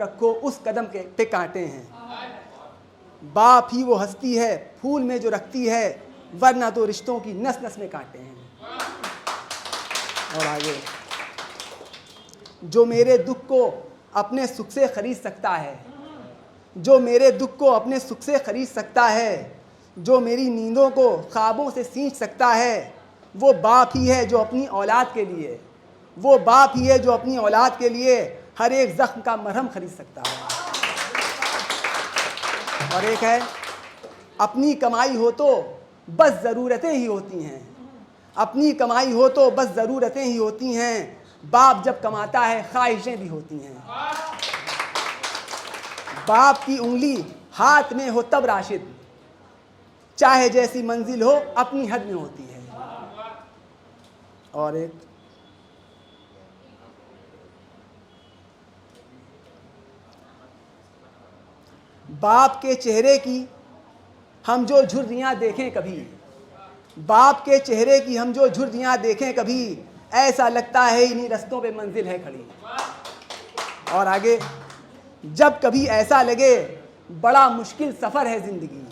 रखो उस कदम के पे कांटे हैं। बाप ही वो हस्ती है फूल में जो रखती है, वरना तो रिश्तों की नस नस में कांटे हैं। और आगे, जो मेरे दुख को अपने सुख से खरीद सकता है, जो मेरे दुख को अपने सुख से खरीद सकता है, जो मेरी नींदों को ख्वाबों से सींच सकता है, वो बाप ही है जो अपनी औलाद के लिए, वो बाप ही है जो अपनी औलाद के लिए हर एक जख्म का मरहम खरीद सकता है। और एक है, अपनी कमाई हो तो बस ज़रूरतें ही होती हैं, अपनी कमाई हो तो बस ज़रूरतें ही होती हैं, बाप जब कमाता है ख्वाहिशें भी होती हैं। बाप की उंगली हाथ में हो तब राशिद, चाहे जैसी मंजिल हो अपनी हद में होती है। और एक, बाप के चेहरे की हम जो झुर्रियां देखें कभी, बाप के चेहरे की हम जो झुर्रियां देखें कभी, ऐसा लगता है इन्हीं रस्तों पे मंजिल है खड़ी। और आगे, जब कभी ऐसा लगे बड़ा मुश्किल सफ़र है ज़िंदगी,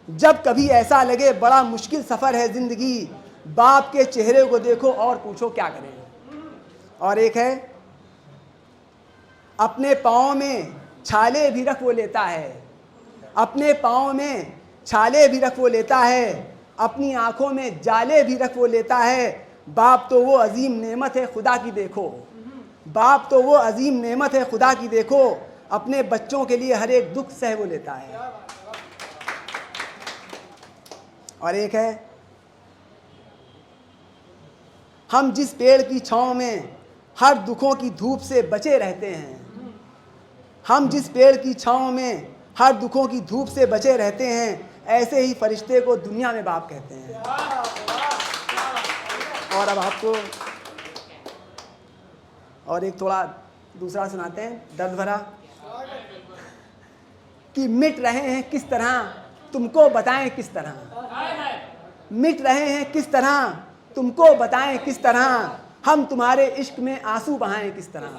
जब कभी ऐसा लगे बड़ा मुश्किल सफ़र है ज़िंदगी, बाप के चेहरे को देखो और पूछो क्या करें। और एक है, अपने पाँव में छाले भी रख वो लेता है, अपने पाँव में छाले भी रख वो लेता है, अपनी आँखों में जाले भी रख वो लेता है, बाप तो वो अजीम नेमत है खुदा की देखो, बाप तो वो अजीम नेमत है खुदा की देखो, अपने बच्चों के लिए हर एक दुख सह वो लेता है। और एक है, हम जिस पेड़ की छांव में हर दुखों की धूप से बचे रहते हैं, हम जिस पेड़ की छांव में हर दुखों की धूप से बचे रहते हैं, ऐसे ही फरिश्ते को दुनिया में बाप कहते हैं। और अब आपको और एक थोड़ा दूसरा सुनाते हैं, दर्द भरा, कि मिट रहे हैं किस तरह तुमको बताएं किस तरह, मिट रहे हैं किस तरह तुमको बताएं किस तरह, हम तुम्हारे इश्क में आंसू बहाएं किस तरह,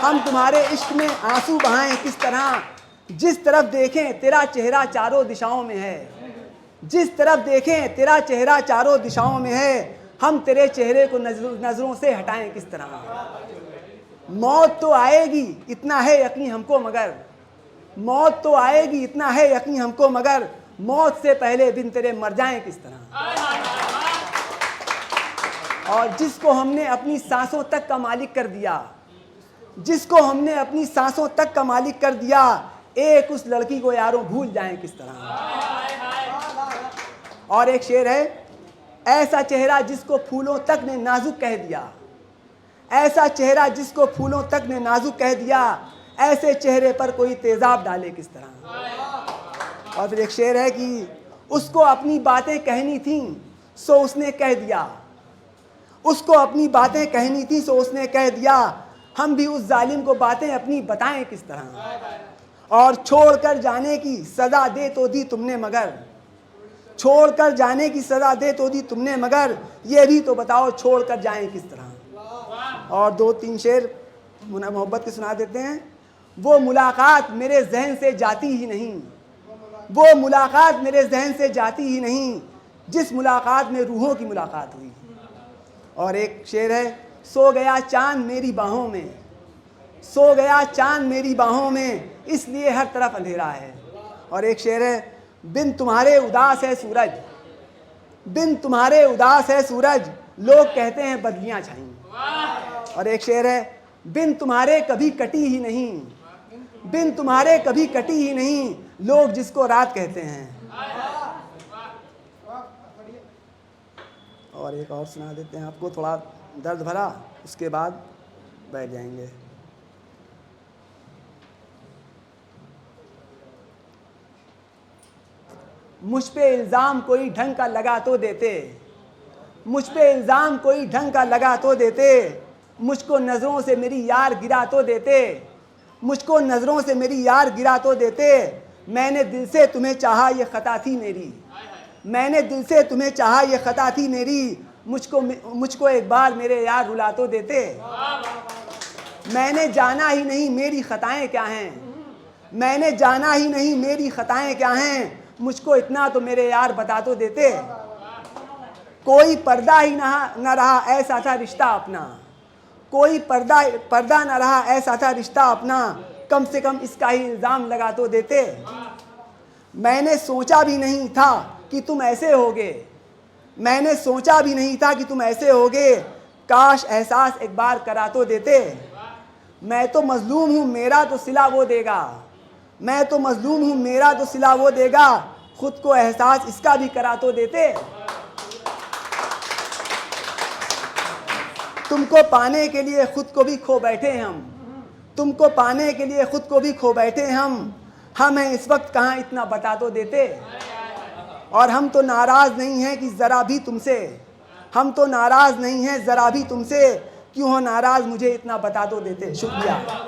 हम तुम्हारे इश्क में आंसू बहाएं किस तरह, जिस तरफ देखें तेरा चेहरा चारों दिशाओं में है, जिस तरफ देखें तेरा चेहरा चारों दिशाओं में है, हम तेरे चेहरे को नजरों से हटाएं किस तरह। मौत तो आएगी इतना है यकीन हमको मगर, मौत तो आएगी इतना है यकीन हमको मगर, मौत से पहले बिन तेरे मर जाएं किस तरह। और जिसको हमने अपनी सांसों तक का मालिक कर दिया, जिसको हमने अपनी सांसों तक का मालिक कर दिया, एक उस लड़की को यारों भूल जाएं किस तरह। और एक शेर है, ऐसा चेहरा जिसको फूलों तक ने नाजुक कह दिया, ऐसा चेहरा जिसको फूलों तक ने नाजुक कह दिया, ऐसे चेहरे पर कोई तेजाब डाले किस तरह। और फिर एक शेर है कि उसको अपनी बातें कहनी थी सो उसने कह दिया, उसको अपनी बातें कहनी थी सो उसने कह दिया, हम भी उस जालिम को बातें अपनी बताएं किस तरह। और छोड़कर जाने की सज़ा दे तो दी तुमने मगर, छोड़कर जाने की सज़ा दे तो दी तुमने मगर, ये भी तो बताओ छोड़कर जाएं किस तरह। और दो तीन शेर मोहब्बत के सुना देते हैं। वो मुलाकात मेरे जहन से जाती ही नहीं, वो मुलाकात मेरे जहन से जाती ही नहीं, जिस मुलाकात में रूहों की मुलाकात हुई। और एक शेर है, सो गया चांद मेरी बाहों में, सो गया चांद मेरी बाहों में, इसलिए हर तरफ अंधेरा है। और एक शेर है, बिन तुम्हारे उदास है सूरज, बिन तुम्हारे उदास है सूरज, लोग कहते हैं बदलियां छाई। और एक शेर है, बिन तुम्हारे कभी कटी ही नहीं, बिन तुम्हारे कभी कटी ही नहीं, लोग जिसको रात कहते हैं। और एक और सुना देते हैं आपको, थोड़ा दर्द भरा, उसके बाद बैठ जाएंगे। मुझ पे इल्ज़ाम कोई ढंग का लगा तो देते, मुझ पे इल्ज़ाम कोई ढंग का लगा तो देते, मुझको नज़रों से मेरी यार गिरा तो देते, मुझको नज़रों से मेरी यार गिरा तो देते। मैंने दिल से तुम्हें चाहा ये ख़ता थी मेरी, मैंने दिल से तुम्हें चाहा ये ख़ता थी मेरी, मुझको एक बार मेरे यार रुला तो देते। मैंने जाना ही नहीं मेरी खताएं क्या हैं, मैंने जाना ही नहीं मेरी खताएं क्या हैं, मुझको इतना तो मेरे यार बता तो देते। कोई पर्दा ही न रहा ऐसा था रिश्ता अपना, कोई पर्दा न रहा ऐसा था रिश्ता अपना, कम से कम इसका ही इल्ज़ाम लगा तो देते। मैंने सोचा भी नहीं था कि तुम ऐसे होगे, मैंने सोचा भी नहीं था कि तुम ऐसे होगे, काश एहसास एक बार करा तो देते। मैं तो मजलूम हूँ मेरा तो सिला वो देगा, मैं तो मजलूम हूँ मेरा तो सिला वो देगा, खुद को एहसास इसका भी करा तो देते। तुमको पाने के लिए खुद को भी खो बैठे हम, तुमको पाने के लिए खुद को भी खो बैठे हम हैं इस वक्त कहाँ इतना बता तो देते। और हम तो नाराज़ नहीं हैं कि ज़रा भी तुमसे, हम तो नाराज़ नहीं हैं ज़रा भी तुमसे, क्यों हो नाराज़ मुझे इतना बता तो देते। शुक्रिया।